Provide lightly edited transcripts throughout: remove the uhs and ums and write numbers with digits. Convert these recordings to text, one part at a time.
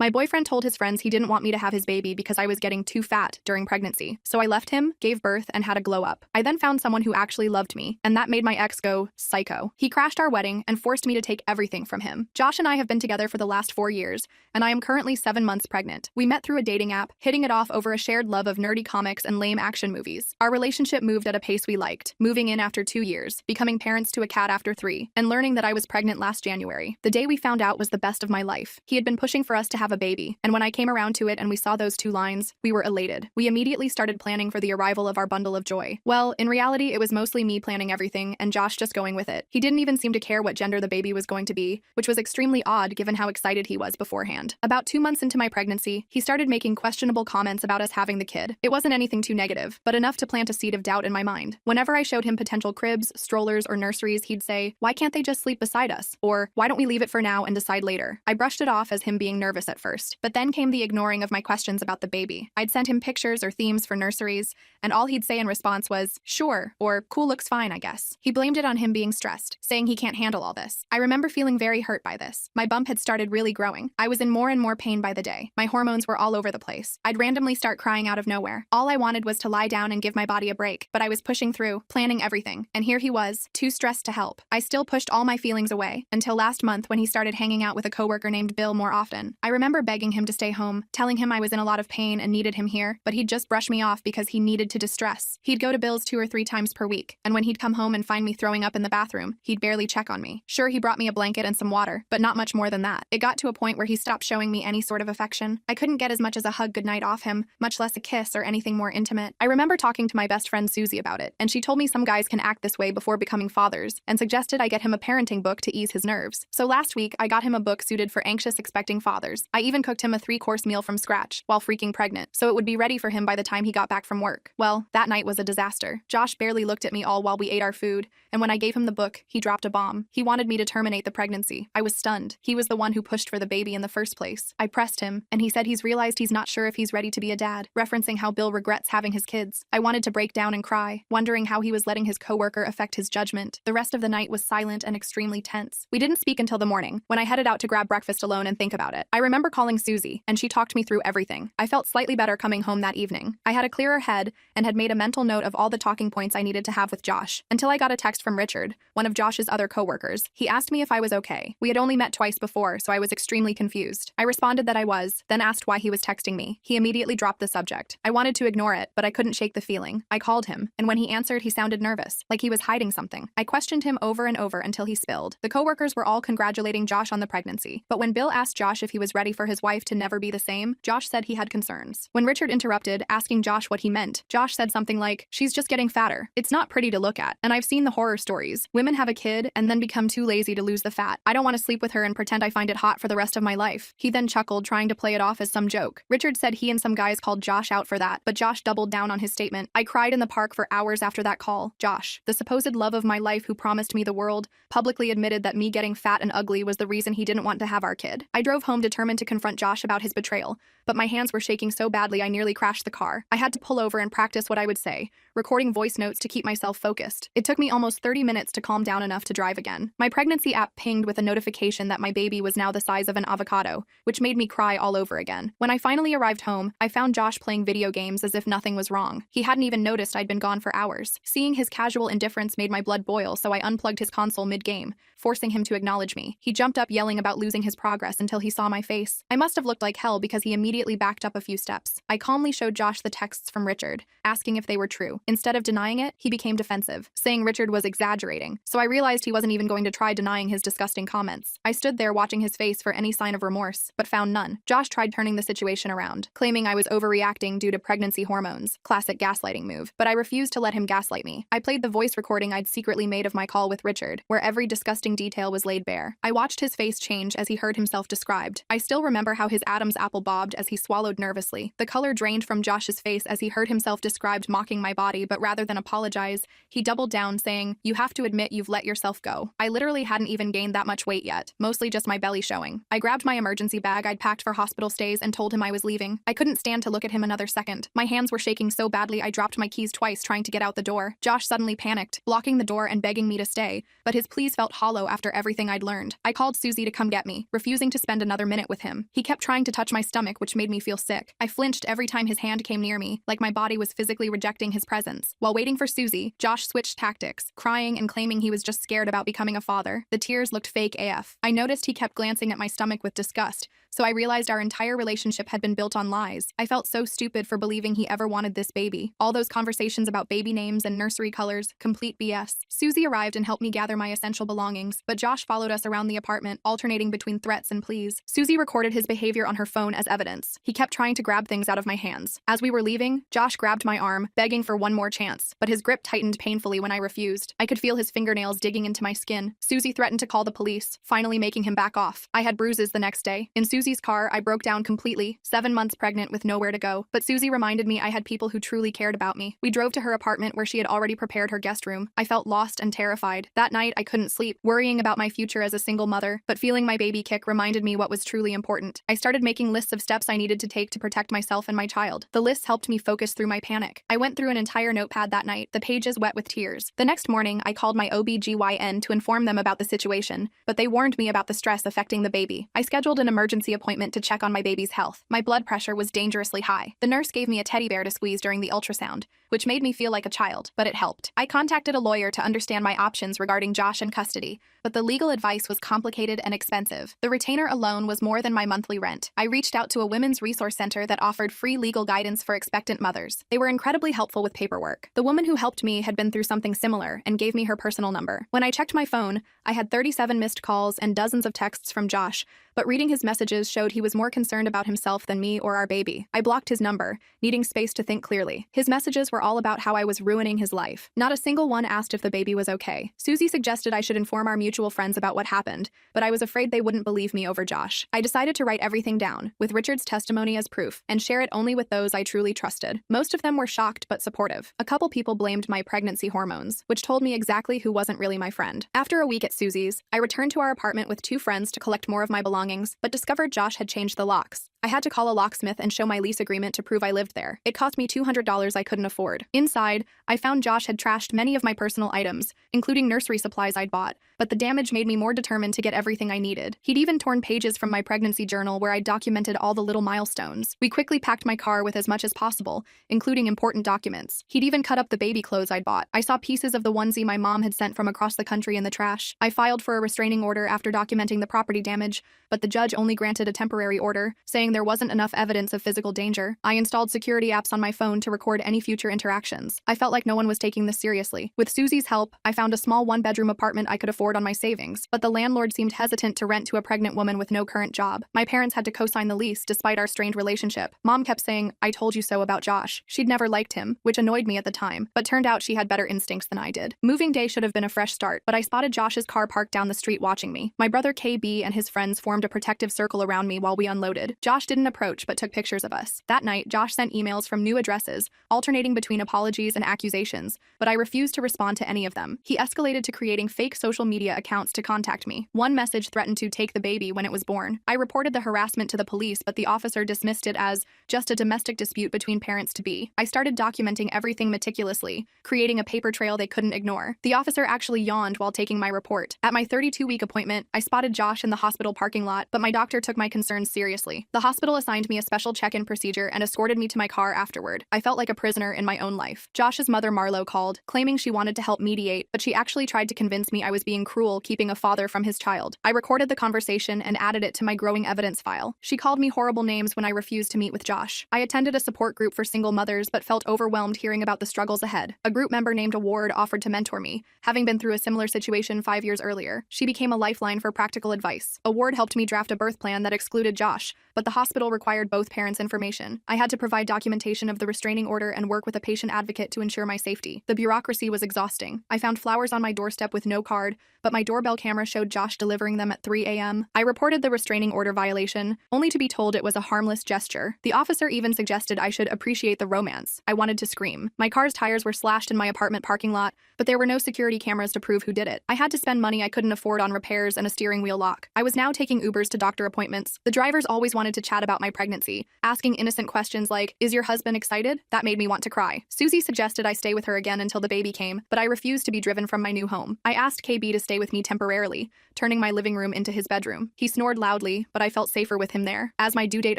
My boyfriend told his friends he didn't want me to have his baby because I was getting too fat during pregnancy. So I left him, gave birth, and had a glow up. I then found someone who actually loved me, and that made my ex go psycho. He crashed our wedding and forced me to take everything from him. Josh and I have been together for the last 4 years, and I am currently 7 months pregnant. We met through a dating app, hitting it off over a shared love of nerdy comics and lame action movies. Our relationship moved at a pace we liked, moving in after 2 years, becoming parents to a cat after 3, and learning that I was pregnant last January. The day we found out was the best of my life. He had been pushing for us to have a baby, and when I came around to it and we saw those 2 lines, we were elated. We immediately started planning for the arrival of our bundle of joy. Well, in reality, it was mostly me planning everything and Josh just going with it. He didn't even seem to care what gender the baby was going to be, which was extremely odd given how excited he was beforehand. About 2 months into my pregnancy, he started making questionable comments about us having the kid. It wasn't anything too negative, but enough to plant a seed of doubt in my mind. Whenever I showed him potential cribs, strollers, or nurseries, he'd say, "Why can't they just sleep beside us?" Or, "Why don't we leave it for now and decide later?" I brushed it off as him being nervous at first, but then came the ignoring of my questions about the baby. I'd sent him pictures or themes for nurseries, and all he'd say in response was, "Sure," or "Cool, looks fine, I guess." He blamed it on him being stressed, saying he can't handle all this. I remember feeling very hurt by this. My bump had started really growing. I was in more and more pain by the day. My hormones were all over the place. I'd randomly start crying out of nowhere. All I wanted was to lie down and give my body a break, but I was pushing through, planning everything, and here he was, too stressed to help. I still pushed all my feelings away, until last month when he started hanging out with a coworker named Bill more often. I remember begging him to stay home, telling him I was in a lot of pain and needed him here, but he'd just brush me off because he needed to distress. He'd go to Bill's 2 or 3 times per week, and when he'd come home and find me throwing up in the bathroom, he'd barely check on me. Sure, he brought me a blanket and some water, but not much more than that. It got to a point where he stopped showing me any sort of affection. I couldn't get as much as a hug goodnight off him, much less a kiss or anything more intimate. I remember talking to my best friend Susie about it, and she told me some guys can act this way before becoming fathers, and suggested I get him a parenting book to ease his nerves. So last week, I got him a book suited for anxious expecting fathers. I even cooked him a 3-course meal from scratch, while freaking pregnant, so it would be ready for him by the time he got back from work. Well, that night was a disaster. Josh barely looked at me all while we ate our food, and when I gave him the book, he dropped a bomb. He wanted me to terminate the pregnancy. I was stunned. He was the one who pushed for the baby in the first place. I pressed him, and he said he's realized he's not sure if he's ready to be a dad, referencing how Bill regrets having his kids. I wanted to break down and cry, wondering how he was letting his coworker affect his judgment. The rest of the night was silent and extremely tense. We didn't speak until the morning, when I headed out to grab breakfast alone and think about it. I remember calling Susie, and she talked me through everything. I felt slightly better coming home that evening. I had a clearer head and had made a mental note of all the talking points I needed to have with Josh, until I got a text from Richard, one of Josh's other coworkers. He asked me if I was okay. We had only met twice before, so I was extremely confused. I responded that I was, then asked why he was texting me. He immediately dropped the subject. I wanted to ignore it, but I couldn't shake the feeling. I called him, and when he answered, he sounded nervous, like he was hiding something. I questioned him over and over until he spilled. The coworkers were all congratulating Josh on the pregnancy, but when Bill asked Josh if he was ready for his wife to never be the same, Josh said he had concerns. When Richard interrupted, asking Josh what he meant, Josh said something like, "She's just getting fatter. It's not pretty to look at, and I've seen the horror stories. Women have a kid and then become too lazy to lose the fat. I don't want to sleep with her and pretend I find it hot for the rest of my life." He then chuckled, trying to play it off as some joke. Richard said he and some guys called Josh out for that, but Josh doubled down on his statement. I cried in the park for hours after that call. Josh, the supposed love of my life who promised me the world, publicly admitted that me getting fat and ugly was the reason he didn't want to have our kid. I drove home determined to confront Josh about his betrayal, but my hands were shaking so badly I nearly crashed the car. I had to pull over and practice what I would say, recording voice notes to keep myself focused. It took me almost 30 minutes to calm down enough to drive again. My pregnancy app pinged with a notification that my baby was now the size of an avocado, which made me cry all over again. When I finally arrived home, I found Josh playing video games as if nothing was wrong. He hadn't even noticed I'd been gone for hours. Seeing his casual indifference made my blood boil, so I unplugged his console mid-game, forcing him to acknowledge me. He jumped up yelling about losing his progress until he saw my face. I must have looked like hell because he immediately backed up a few steps. I calmly showed Josh the texts from Richard, asking if they were true. Instead of denying it, he became defensive, saying Richard was exaggerating, so I realized he wasn't even going to try denying his disgusting comments. I stood there watching his face for any sign of remorse, but found none. Josh tried turning the situation around, claiming I was overreacting due to pregnancy hormones, classic gaslighting move, but I refused to let him gaslight me. I played the voice recording I'd secretly made of my call with Richard, where every disgusting detail was laid bare. I watched his face change as he heard himself described. I still remember how his Adam's apple bobbed as he swallowed nervously. The color drained from Josh's face as he heard himself described mocking my body, but rather than apologize, he doubled down, saying, "You have to admit you've let yourself go." I literally hadn't even gained that much weight yet, mostly just my belly showing. I grabbed my emergency bag I'd packed for hospital stays and told him I was leaving. I couldn't stand to look at him another second. My hands were shaking so badly I dropped my keys twice trying to get out the door. Josh suddenly panicked, blocking the door and begging me to stay, but his pleas felt hollow after everything I'd learned. I called Susie to come get me, refusing to spend another minute with him. him. He kept trying to touch my stomach, which made me feel sick. I flinched every time his hand came near me, like my body was physically rejecting his presence. While waiting for Susie, Josh switched tactics, crying and claiming he was just scared about becoming a father. The tears looked fake AF. I noticed he kept glancing at my stomach with disgust, so I realized our entire relationship had been built on lies. I felt so stupid for believing he ever wanted this baby. All those conversations about baby names and nursery colors, complete BS. Susie arrived and helped me gather my essential belongings, but Josh followed us around the apartment, alternating between threats and pleas. Susie recorded his behavior on her phone as evidence. He kept trying to grab things out of my hands. As we were leaving, Josh grabbed my arm, begging for one more chance, but his grip tightened painfully when I refused. I could feel his fingernails digging into my skin. Susie threatened to call the police, finally making him back off. I had bruises the next day. In Susie's car, I broke down completely, 7 months pregnant with nowhere to go, but Susie reminded me I had people who truly cared about me. We drove to her apartment where she had already prepared her guest room. I felt lost and terrified. That night, I couldn't sleep, worrying about my future as a single mother, but feeling my baby kick reminded me what was truly important. I started making lists of steps I needed to take to protect myself and my child. The lists helped me focus through my panic. I went through an entire notepad that night, the pages wet with tears. The next morning, I called my OB/GYN to inform them about the situation, but they warned me about the stress affecting the baby. I scheduled an emergency appointment to check on my baby's health. My blood pressure was dangerously high. The nurse gave me a teddy bear to squeeze during the ultrasound, which made me feel like a child, but it helped. I contacted a lawyer to understand my options regarding Josh and custody, but the legal advice was complicated and expensive. The retainer alone was more than my monthly rent. I reached out to a women's resource center that offered free legal guidance for expectant mothers. They were incredibly helpful with paperwork. The woman who helped me had been through something similar and gave me her personal number. When I checked my phone, I had 37 missed calls and dozens of texts from Josh, but reading his messages showed he was more concerned about himself than me or our baby. I blocked his number, needing space to think clearly. His messages were all about how I was ruining his life. Not a single one asked if the baby was okay. Susie suggested I should inform our mutual friends about what happened, but I was afraid they wouldn't believe me over Josh. I decided to write everything down, with Richard's testimony as proof, and share it only with those I truly trusted. Most of them were shocked but supportive. A couple people blamed my pregnancy hormones, which told me exactly who wasn't really my friend. After a week at Susie's, I returned to our apartment with 2 friends to collect more of my belongings, but discovered Josh had changed the locks. I had to call a locksmith and show my lease agreement to prove I lived there. It cost me $200 I couldn't afford. Inside, I found Josh had trashed many of my personal items, including nursery supplies I'd bought, but the damage made me more determined to get everything I needed. He'd even torn pages from my pregnancy journal where I documented all the little milestones. We quickly packed my car with as much as possible, including important documents. He'd even cut up the baby clothes I'd bought. I saw pieces of the onesie my mom had sent from across the country in the trash. I filed for a restraining order after documenting the property damage, but the judge only granted a temporary order, saying there wasn't enough evidence of physical danger. I installed security apps on my phone to record any future interactions. I felt like no one was taking this seriously. With Susie's help, I found a small 1-bedroom apartment I could afford on my savings, but the landlord seemed hesitant to rent to a pregnant woman with no current job. My parents had to co-sign the lease despite our strained relationship. Mom kept saying, "I told you so" about Josh. She'd never liked him, which annoyed me at the time, but turned out she had better instincts than I did. Moving day should have been a fresh start, but I spotted Josh's car parked down the street watching me. My brother KB and his friends formed a protective circle around me while we unloaded. Josh didn't approach but took pictures of us. That night, Josh sent emails from new addresses, alternating between apologies and accusations, but I refused to respond to any of them. He escalated to creating fake social media accounts to contact me. One message threatened to take the baby when it was born. I reported the harassment to the police, but the officer dismissed it as just a domestic dispute between parents-to-be. I started documenting everything meticulously, creating a paper trail they couldn't ignore. The officer actually yawned while taking my report. At my 32-week appointment, I spotted Josh in the hospital parking lot, but my doctor took my concerns seriously. The hospital assigned me a special check-in procedure and escorted me to my car afterward. I felt like a prisoner in my own life. Josh's mother Marlo called, claiming she wanted to help mediate, but she actually tried to convince me I was being cruel keeping a father from his child. I recorded the conversation and added it to my growing evidence file. She called me horrible names when I refused to meet with Josh. I attended a support group for single mothers but felt overwhelmed hearing about the struggles ahead. A group member named Award offered to mentor me, having been through a similar situation 5 years earlier. She became a lifeline for practical advice. Award helped me draft a birth plan that excluded Josh, but the hospital required both parents' information. I had to provide documentation of the restraining order and work with a patient advocate to ensure my safety. The bureaucracy was exhausting. I found flowers on my doorstep with no card, but my doorbell camera showed Josh delivering them at 3 a.m. I reported the restraining order violation, only to be told it was a harmless gesture. The officer even suggested I should appreciate the romance. I wanted to scream. My car's tires were slashed in my apartment parking lot, but there were no security cameras to prove who did it. I had to spend money I couldn't afford on repairs and a steering wheel lock. I was now taking Ubers to doctor appointments. The drivers always wanted to chat about my pregnancy, asking innocent questions like, "Is your husband excited?" That made me want to cry. Susie suggested I stay with her again until the baby came, but I refused to be driven from my new home. I asked KB to stay stay with me temporarily, turning my living room into his bedroom. He snored loudly, but I felt safer with him there. As my due date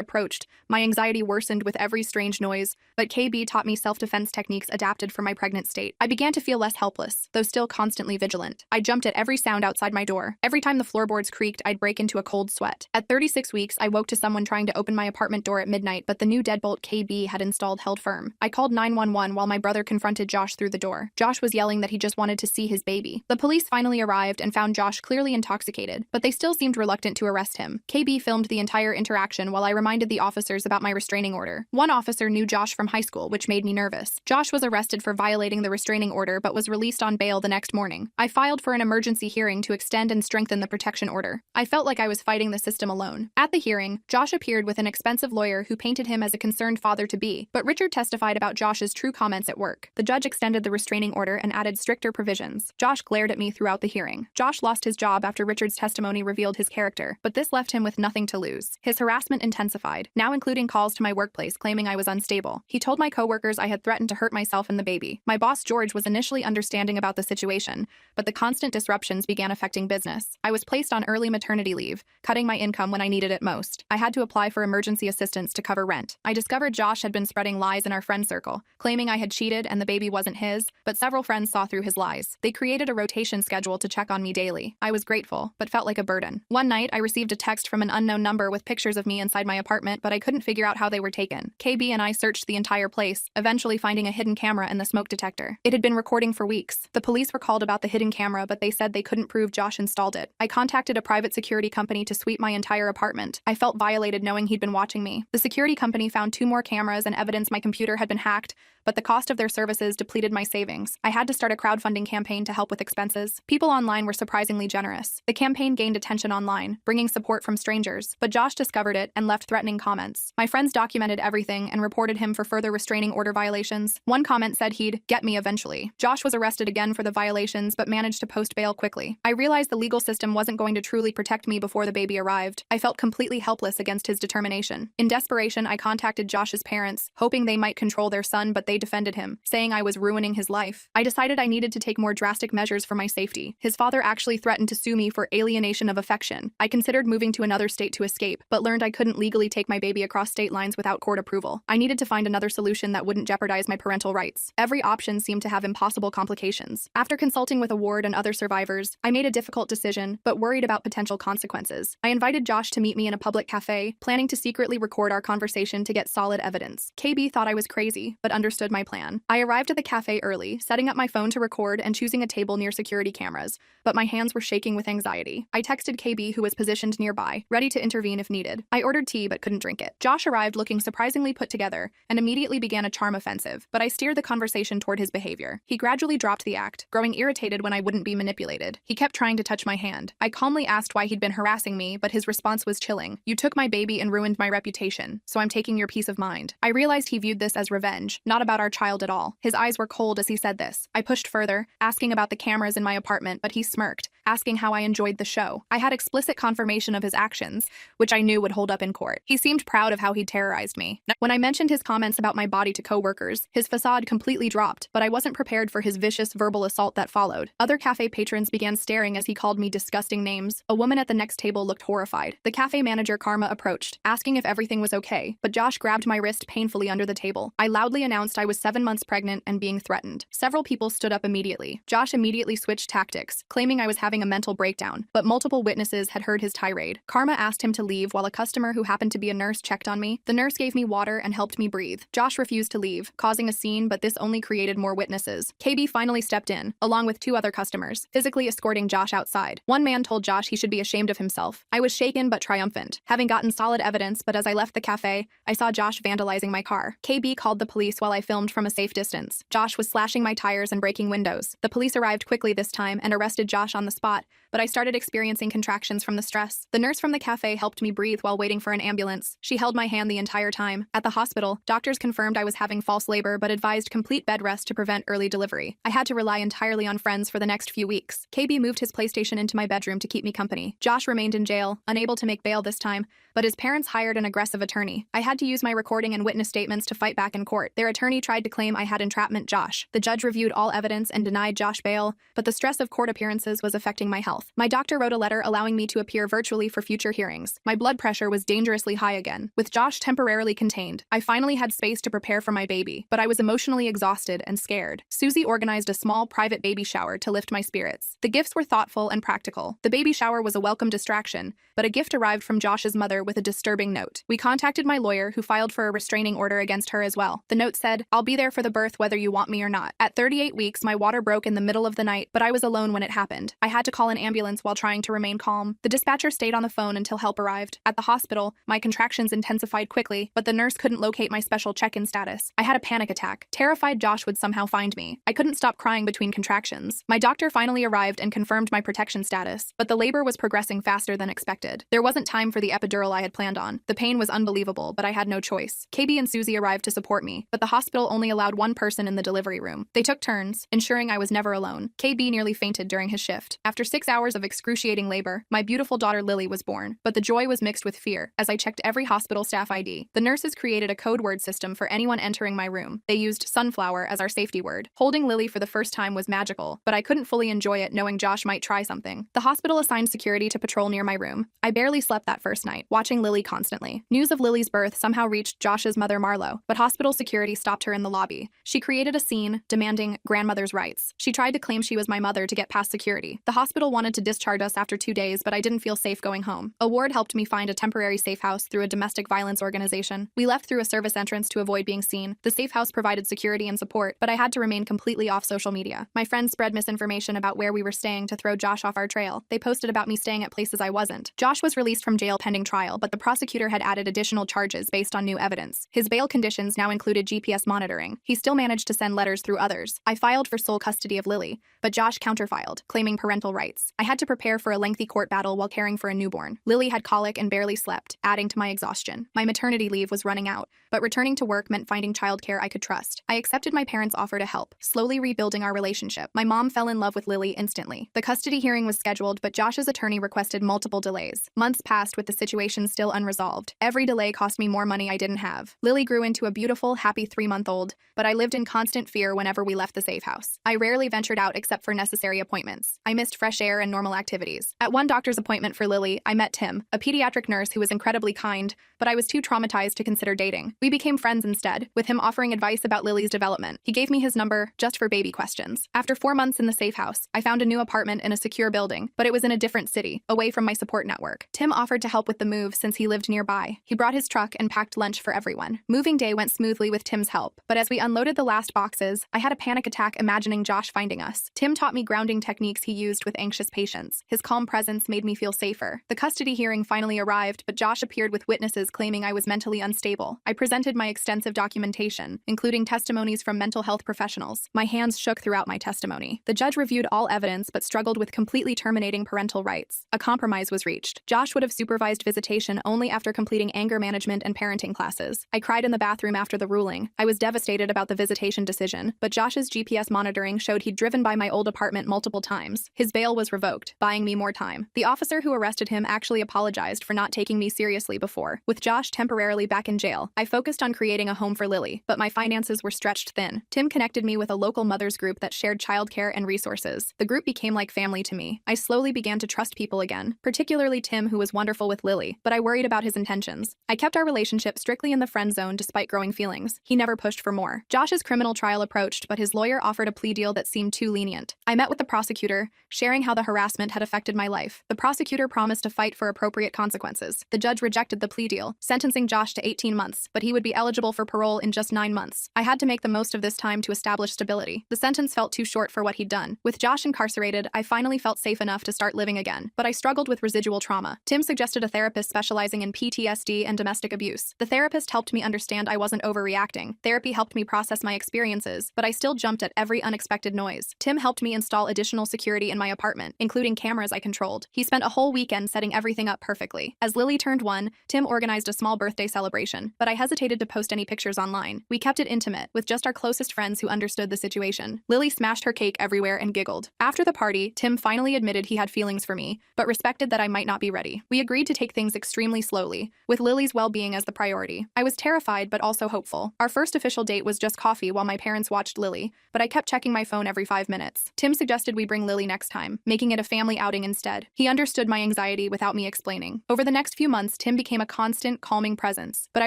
approached, my anxiety worsened with every strange noise, but KB taught me self-defense techniques adapted for my pregnant state. I began to feel less helpless, though still constantly vigilant. I jumped at every sound outside my door. Every time the floorboards creaked, I'd break into a cold sweat. At 36 weeks, I woke to someone trying to open my apartment door at midnight, but the new deadbolt KB had installed held firm. I called 911 while my brother confronted Josh through the door. Josh was yelling that he just wanted to see his baby. The police finally arrived and found Josh clearly intoxicated, but they still seemed reluctant to arrest him. KB filmed the entire interaction while I reminded the officers about my restraining order. One officer knew Josh from high school, which made me nervous. Josh was arrested for violating the restraining order but was released on bail the next morning. I filed for an emergency hearing to extend and strengthen the protection order. I felt like I was fighting the system alone. At the hearing, Josh appeared with an expensive lawyer who painted him as a concerned father-to-be, but Richard testified about Josh's true comments at work. The judge extended the restraining order and added stricter provisions. Josh glared at me throughout the hearing. Josh lost his job after Richard's testimony revealed his character, but this left him with nothing to lose. His harassment intensified, now including calls to my workplace claiming I was unstable. He told my coworkers I had threatened to hurt myself and the baby. My boss George was initially understanding about the situation, but the constant disruptions began affecting business. I was placed on early maternity leave, cutting my income when I needed it most. I had to apply for emergency assistance to cover rent. I discovered Josh had been spreading lies in our friend circle, claiming I had cheated and the baby wasn't his, but several friends saw through his lies. They created a rotation schedule to check on me daily. I was grateful, but felt like a burden. One night, I received a text from an unknown number with pictures of me inside my apartment, but I couldn't figure out how they were taken. KB and I searched the entire place, eventually finding a hidden camera in the smoke detector. It had been recording for weeks. The police were called about the hidden camera, but they said they couldn't prove Josh installed it. I contacted a private security company to sweep my entire apartment. I felt violated knowing he'd been watching me. The security company found 2 more cameras and evidence my computer had been hacked, but the cost of their services depleted my savings. I had to start a crowdfunding campaign to help with expenses. People online were surprisingly generous. The campaign gained attention online, bringing support from strangers, but Josh discovered it and left threatening comments. My friends documented everything and reported him for further restraining order violations. One comment said he'd get me eventually. Josh was arrested again for the violations but managed to post bail quickly. I realized the legal system wasn't going to truly protect me before the baby arrived. I felt completely helpless against his determination. In desperation, I contacted Josh's parents, hoping they might control their son, but they defended him, saying I was ruining his life. I decided I needed to take more drastic measures for my safety. His father actually threatened to sue me for alienation of affection. I considered moving to another state to escape, but learned I couldn't legally take my baby across state lines without court approval. I needed to find another solution that wouldn't jeopardize my parental rights. Every option seemed to have impossible complications. After consulting with a ward and other survivors, I made a difficult decision, but worried about potential consequences. I invited Josh to meet me in a public cafe, planning to secretly record our conversation to get solid evidence. KB thought I was crazy, but understood my plan. I arrived at the cafe early, setting up my phone to record and choosing a table near security cameras, but my hands were shaking with anxiety. I texted KB, who was positioned nearby, ready to intervene if needed. I ordered tea but couldn't drink it. Josh arrived looking surprisingly put together and immediately began a charm offensive, but I steered the conversation toward his behavior. He gradually dropped the act, growing irritated when I wouldn't be manipulated. He kept trying to touch my hand. I calmly asked why he'd been harassing me, but his response was chilling. "You took my baby and ruined my reputation, so I'm taking your peace of mind." I realized he viewed this as revenge, not about our child at all. His eyes were cold as he said this. I pushed further, asking about the cameras in my apartment, but he smirked, asking how I enjoyed the show. I had explicit confirmation of his actions, which I knew would hold up in court. He seemed proud of how he'd terrorized me. When I mentioned his comments about my body to coworkers, his facade completely dropped, but I wasn't prepared for his vicious verbal assault that followed. Other cafe patrons began staring as he called me disgusting names. A woman at the next table looked horrified. The cafe manager Karma approached, asking if everything was okay, but Josh grabbed my wrist painfully under the table. I loudly announced I was 7 months pregnant and being threatened. Several people stood up immediately. Josh immediately switched tactics, claiming I was having a mental breakdown, but multiple witnesses had heard his tirade. Karma asked him to leave while a customer who happened to be a nurse checked on me. The nurse gave me water and helped me breathe. Josh refused to leave, causing a scene, but this only created more witnesses. KB finally stepped in, along with 2 other customers, physically escorting Josh outside. One man told Josh he should be ashamed of himself. I was shaken but triumphant, having gotten solid evidence, but as I left the cafe, I saw Josh vandalizing my car. KB called the police while I filmed from a safe distance. Josh was slashing my tires and breaking windows. The police arrived quickly this time and arrested Josh on the spot, but I started experiencing contractions from the stress. The nurse from the cafe helped me breathe while waiting for an ambulance. She held my hand the entire time. At the hospital, doctors confirmed I was having false labor but advised complete bed rest to prevent early delivery. I had to rely entirely on friends for the next few weeks. KB moved his PlayStation into my bedroom to keep me company. Josh remained in jail, unable to make bail this time, but his parents hired an aggressive attorney. I had to use my recording and witness statements to fight back in court. Their attorney tried to claim I had entrapment Josh. The judge reviewed all evidence and denied Josh bail, but the stress of court appearances was affecting my health. My doctor wrote a letter allowing me to appear virtually for future hearings. My blood pressure was dangerously high again. With Josh temporarily contained, I finally had space to prepare for my baby, but I was emotionally exhausted and scared. Susie organized a small private baby shower to lift my spirits. The gifts were thoughtful and practical. The baby shower was a welcome distraction, but a gift arrived from Josh's mother with a disturbing note. We contacted my lawyer, who filed for a restraining order against her as well. The note said, "I'll be there for the birth whether you want me or not." At 38 weeks, my water broke in the middle of the night, but I was alone when it happened. I had to call an ambulance while trying to remain calm. The dispatcher stayed on the phone until help arrived. At the hospital, my contractions intensified quickly, but the nurse couldn't locate my special check-in status. I had a panic attack, terrified Josh would somehow find me. I couldn't stop crying between contractions. My doctor finally arrived and confirmed my protection status, but the labor was progressing faster than expected. There wasn't time for the epidural I had planned on. The pain was unbelievable, but I had no choice. KB and Susie arrived to support me, but the hospital only allowed one person in the delivery room. They took turns, ensuring I was never alone. KB nearly fainted during his shift. After 6 hours of excruciating labor, my beautiful daughter Lily was born, but the joy was mixed with fear as I checked every hospital staff ID. The nurses created a code word system for anyone entering my room. They used sunflower as our safety word. Holding Lily for the first time was magical, but I couldn't fully enjoy it knowing Josh might try something. The hospital assigned security to patrol near my room. I barely slept that first night, watching Lily constantly. News of Lily's birth somehow reached Josh's mother Marlo, but hospital security stopped her in the lobby. She created a scene, demanding grandmother's rights. She tried to claim she was my mother to get past security. The hospital wanted to discharge us after 2 days, but I didn't feel safe going home. A ward helped me find a temporary safe house through a domestic violence organization. We left through a service entrance to avoid being seen. The safe house provided security and support, but I had to remain completely off social media. My friends spread misinformation about where we were staying to throw Josh off our trail. They posted about me staying at places I wasn't. Josh was released from jail pending trial, but the prosecutor had added additional charges based on new evidence. His bail conditions now included GPS monitoring. He still managed to send letters through others. I filed for sole custody of Lily, but Josh counterfiled, claiming parental rights. I had to prepare for a lengthy court battle while caring for a newborn. Lily had colic and barely slept, adding to my exhaustion. My maternity leave was running out, but returning to work meant finding childcare I could trust. I accepted my parents' offer to help, slowly rebuilding our relationship. My mom fell in love with Lily instantly. The custody hearing was scheduled, but Josh's attorney requested multiple delays. Months passed with the situation still unresolved. Every delay cost me more money I didn't have. Lily grew into a beautiful, happy 3-month-old, but I lived in constant fear whenever we left the safe house. I rarely ventured out except for necessary appointments. I missed fresh air and normal activities. At one doctor's appointment for Lily, I met Tim, a pediatric nurse who was incredibly kind, but I was too traumatized to consider dating. We became friends instead, with him offering advice about Lily's development. He gave me his number just for baby questions. After 4 months in the safe house, I found a new apartment in a secure building, but it was in a different city, away from my support network. Tim offered to help with the move since he lived nearby. He brought his truck and packed lunch for everyone. Moving day went smoothly with Tim's help, but as we unloaded the last boxes, I had a panic attack imagining Josh finding us. Tim taught me grounding techniques he used with anxious patients. His calm presence made me feel safer. The custody hearing finally arrived, but Josh appeared with witnesses claiming I was mentally unstable. I presented my extensive documentation, including testimonies from mental health professionals. My hands shook throughout my testimony. The judge reviewed all evidence but struggled with completely terminating parental rights. A compromise was reached. Josh would have supervised visitation only after completing anger management and parenting classes. I cried in the bathroom after the ruling. I was devastated about the visitation decision, but Josh's GPS monitoring showed he'd driven by my old apartment multiple times. His bail was revoked, buying me more time. The officer who arrested him actually apologized for not taking me seriously before. With Josh temporarily back in jail, I focused on creating a home for Lily, but my finances were stretched thin. Tim connected me with a local mothers group that shared childcare and resources. The group became like family to me. I slowly began to trust people again, particularly Tim, who was wonderful with Lily, but I worried about his intentions. I kept our relationship strictly in the friend zone despite growing feelings. He never pushed for more. Josh's criminal trial approached, but his lawyer offered a plea deal that seemed too lenient. I met with the prosecutor, sharing how the harassment had affected my life. The prosecutor promised to fight for appropriate consequences. The judge rejected the plea deal, sentencing Josh to 18 months, but he would be eligible for parole in just 9 months. I had to make the most of this time to establish stability. The sentence felt too short for what he'd done. With Josh incarcerated, I finally felt safe enough to start living again, but I struggled with residual trauma. Tim suggested a therapist specializing in PTSD and domestic abuse. The therapist helped me understand I wasn't overreacting. Therapy helped me process my experiences, but I still jumped at every unexpected noise. Tim helped me install additional security in my apartment, including cameras I controlled. He spent a whole weekend setting everything up perfectly. As Lily turned 1, Tim organized a small birthday celebration, but I hesitated to post any pictures online. We kept it intimate, with just our closest friends who understood the situation. Lily smashed her cake everywhere and giggled. After the party, Tim finally admitted he had feelings for me, but respected that I might not be ready. We agreed to take things extremely slowly, with Lily's well-being as the priority. I was terrified but also hopeful. Our first official date was just coffee while my parents watched Lily, but I kept checking my phone every 5 minutes. Tim suggested we bring Lily next time, making it a family outing instead. He understood my anxiety without me explaining. Over the next few months, Tim became a constant, calming presence, but I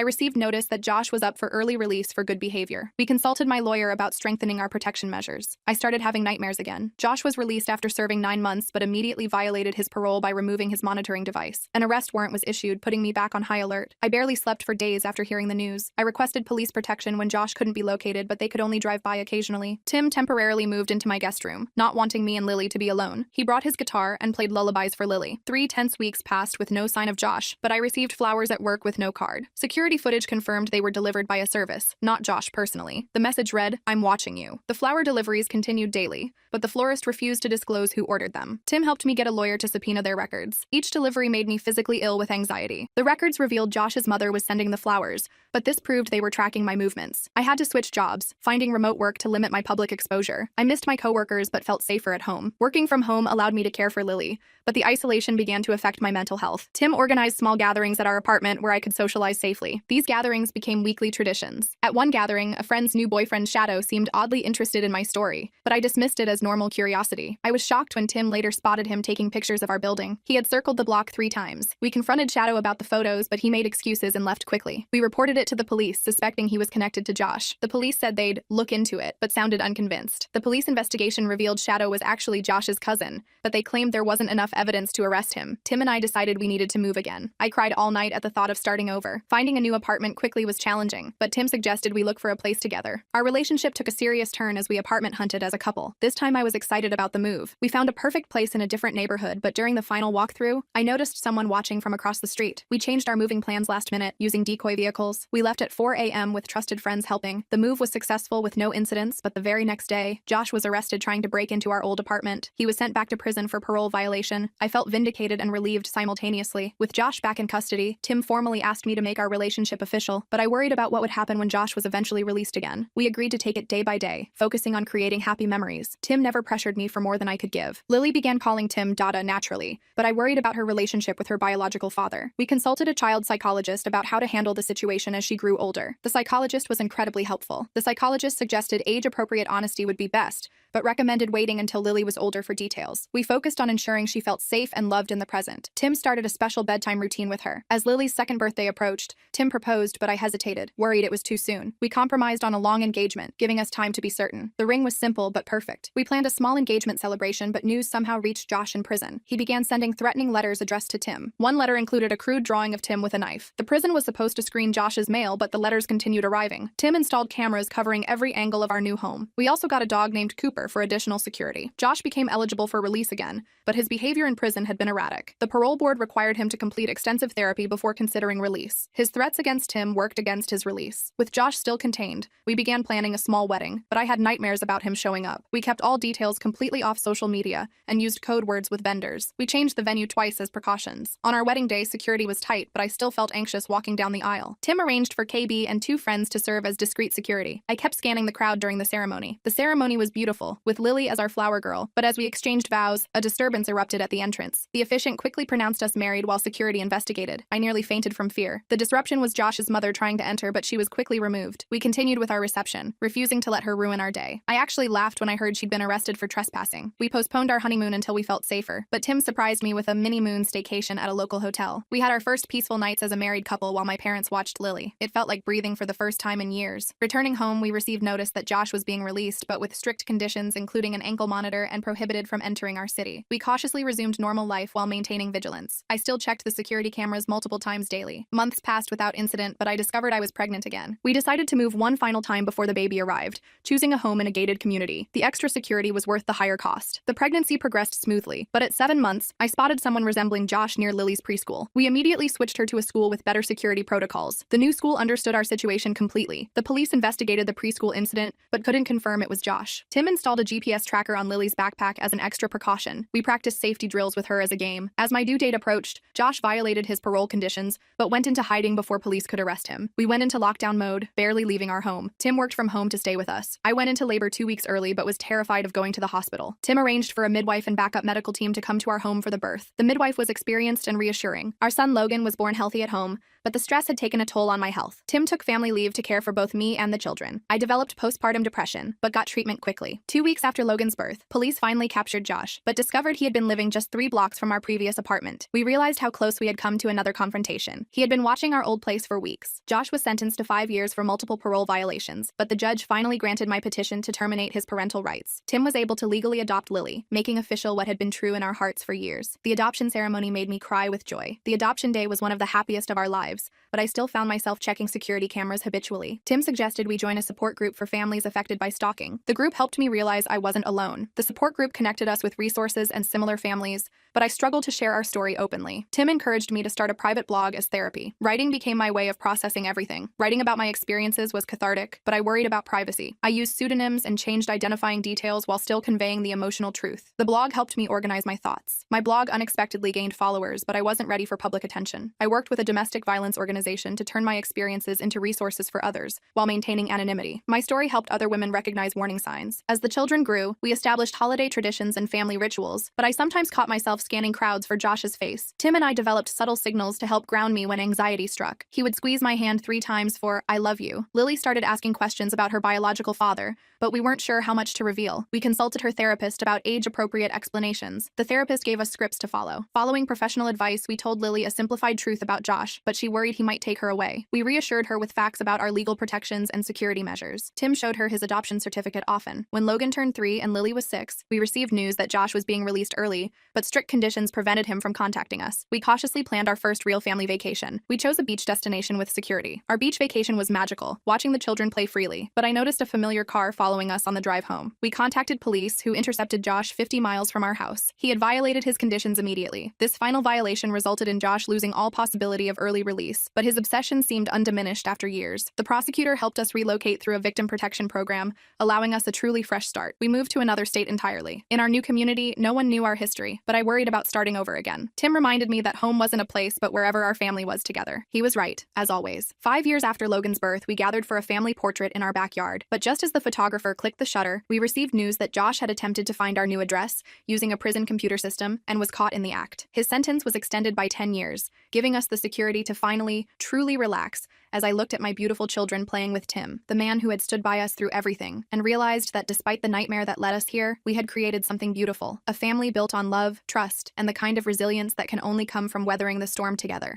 received notice that Josh was up for early release for good behavior. We consulted my lawyer about strengthening our protection measures. I started having nightmares again. Josh was released after serving 9 months but immediately violated his parole by removing his monitoring device. An arrest warrant was issued, putting me back on high alert. I barely slept for days after hearing the news. I requested police protection when Josh couldn't be located, but they could only drive by occasionally. Tim temporarily moved into my guest room, not wanting me and Lily to be alone. He brought his guitar and played lullabies for Lily. 3 tense weeks passed with no sign of Josh, but I received flowers at work with no card. Security footage confirmed they were delivered by a service, not Josh personally. The message read, "I'm watching you." The flower deliveries continued daily, but the florist refused to disclose who ordered them. Tim helped me get a lawyer to subpoena their records. Each delivery made me physically ill with anxiety. The records revealed Josh's mother was sending the flowers, but this proved they were tracking my movements. I had to switch jobs, finding remote work to limit my public exposure. I missed my coworkers but felt safer at home. Working from home allowed me to care for Lily, but the isolation began to affect my mental health. Tim organized small gatherings at our apartment where I could socialize safely. These gatherings became weekly traditions. At one gathering, a friend's new boyfriend Shadow seemed oddly interested in my story, but I dismissed it as normal curiosity. I was shocked when Tim later spotted him taking pictures of our building. He had circled the block 3 times. We confronted Shadow about the photos, but he made excuses and left quickly. We reported it to the police, suspecting he was connected to Josh. The police said they'd look into it, but sounded unconvinced. The police investigation revealed Shadow was actually Josh's cousin, but they claimed there wasn't enough evidence to arrest him. Tim and I decided we needed to move again. I cried all night at the thought of starting over. Finding a new apartment quickly was challenging, but Tim suggested we look for a place together. Our relationship took a serious turn as we apartment hunted as a couple. This time I was excited about the move. We found a perfect place in a different neighborhood, but during the final walkthrough, I noticed someone watching from across the street. We changed our moving plans last minute, using decoy vehicles. We left at 4 a.m. with trusted friends helping. The move was successful with no incidents, but the very next day, Josh was arrested trying to break into our old apartment. He was sent back to prison for parole violation. I felt vindicated and relieved simultaneously. With Josh back in custody, Tim formally asked me to make our relationship official, but I worried about what would happen when Josh was eventually released again. We agreed to take it day by day, focusing on creating happy memories. Tim never pressured me for more than I could give. Lily began calling Tim Dada naturally, but I worried about her relationship with her biological father. We consulted a child psychologist about how to handle the situation as she grew older. The psychologist was incredibly helpful. The psychologist suggested age-appropriate honesty would be best, but recommended waiting until Lily was older for details. We focused on ensuring she felt safe and loved in the present. Tim started a special bedtime routine with her. As Lily's 2nd birthday approached, Tim proposed, but I hesitated, worried it was too soon. We compromised on a long engagement, giving us time to be certain. The ring was simple but perfect. We planned a small engagement celebration, but news somehow reached Josh in prison. He began sending threatening letters addressed to Tim. One letter included a crude drawing of Tim with a knife. The prison was supposed to screen Josh's mail, but the letters continued arriving. Tim installed cameras covering every angle of our new home. We also got a dog named Cooper for additional security. Josh became eligible for release again, but his behavior in prison had been erratic. The parole board required him to complete extensive therapy before considering release. His threats against Tim worked against his release. With Josh still contained, we began planning a small wedding, but I had nightmares about him showing up. We kept all details completely off social media and used code words with vendors. We changed the venue twice as precautions. On our wedding day, security was tight, but I still felt anxious walking down the aisle. Tim arranged for KB and 2 friends to serve as discreet security. I kept scanning the crowd during the ceremony. The ceremony was beautiful, with Lily as our flower girl, but as we exchanged vows, a disturbance erupted at the entrance. The officiant quickly pronounced us married while security investigated. I nearly fainted from fear. The disruption was Josh's mother trying to enter, but she was quickly removed. We continued with our reception, refusing to let her ruin our day. I actually laughed when I heard she'd been arrested for trespassing. We postponed our honeymoon until we felt safer, but Tim surprised me with a mini-moon staycation at a local hotel. We had our first peaceful nights as a married couple while my parents watched Lily. It felt like breathing for the first time in years. Returning home, we received notice that Josh was being released, but with strict conditions including an ankle monitor and prohibited from entering our city. We cautiously resumed normal life while maintaining vigilance. I still checked the security cameras multiple times daily. Months passed without incident, but I discovered I was pregnant again. We decided to move one final time before the baby arrived, choosing a home in a gated community. The extra security was worth the higher cost. The pregnancy progressed smoothly, but at 7 months, I spotted someone resembling Josh near Lily's preschool. We immediately switched her to a school with better security protocols. The new school understood our situation completely. The police investigated the preschool incident, but couldn't confirm it was Josh. Tim installed a GPS tracker on Lily's backpack as an extra precaution caution. We practiced safety drills with her as a game. As my due date approached, Josh violated his parole conditions, but went into hiding before police could arrest him. We went into lockdown mode, barely leaving our home. Tim worked from home to stay with us. I went into labor 2 weeks early, but was terrified of going to the hospital. Tim arranged for a midwife and backup medical team to come to our home for the birth. The midwife was experienced and reassuring. Our son Logan was born healthy at home, but the stress had taken a toll on my health. Tim took family leave to care for both me and the children. I developed postpartum depression, but got treatment quickly. 2 weeks after Logan's birth, police finally captured Josh, but discovered he had been living just 3 blocks from our previous apartment. We realized how close we had come to another confrontation. He had been watching our old place for weeks. Josh was sentenced to 5 years for multiple parole violations, but the judge finally granted my petition to terminate his parental rights. Tim was able to legally adopt Lily, making official what had been true in our hearts for years. The adoption ceremony made me cry with joy. The adoption day was one of the happiest of our lives, but I still found myself checking security cameras habitually. Tim suggested we join a support group for families affected by stalking. The group helped me realize I wasn't alone. The support group connected us with resources and similar families, but I struggled to share our story openly. Tim encouraged me to start a private blog as therapy. Writing became my way of processing everything. Writing about my experiences was cathartic, but I worried about privacy. I used pseudonyms and changed identifying details while still conveying the emotional truth. The blog helped me organize my thoughts. My blog unexpectedly gained followers, but I wasn't ready for public attention. I worked with a domestic violence organization to turn my experiences into resources for others, while maintaining anonymity. My story helped other women recognize warning signs. As the children grew, we established holiday traditions and family rituals, but I sometimes caught myself scanning crowds for Josh's face. Tim and I developed subtle signals to help ground me when anxiety struck. He would squeeze my hand 3 times for, "I love you." Lily started asking questions about her biological father, but we weren't sure how much to reveal. We consulted her therapist about age-appropriate explanations. The therapist gave us scripts to follow. Following professional advice, we told Lily a simplified truth about Josh, but she worried he might take her away. We reassured her with facts about our legal protections and security measures. Tim showed her his adoption certificate often. When Logan turned 3 and Lily was 6, we received news that Josh was being released early, but strict conditions prevented him from contacting us. We cautiously planned our first real family vacation. We chose a beach destination with security. Our beach vacation was magical, watching the children play freely, but I noticed a familiar car following us on the drive home. We contacted police, who intercepted Josh 50 miles from our house. He had violated his conditions immediately. This final violation resulted in Josh losing all possibility of early release, but his obsession seemed undiminished after years. The prosecutor helped us relocate through a victim protection program, allowing us a truly fresh start. We moved to another state entirely. In our new community, no one knew our history, but I worried about starting over again. Tim reminded me that home wasn't a place but wherever our family was together. He was right, as always. 5 years after Logan's birth, we gathered for a family portrait in our backyard, but just as the photographer clicked the shutter, we received news that Josh had attempted to find our new address using a prison computer system and was caught in the act. His sentence was extended by 10 years, giving us the security to finally, truly relax as I looked at my beautiful children playing with Tim, the man who had stood by us through everything, and realized that despite the nightmare that led us here, we had created something beautiful, a family built on love, trust, and the kind of resilience that can only come from weathering the storm together.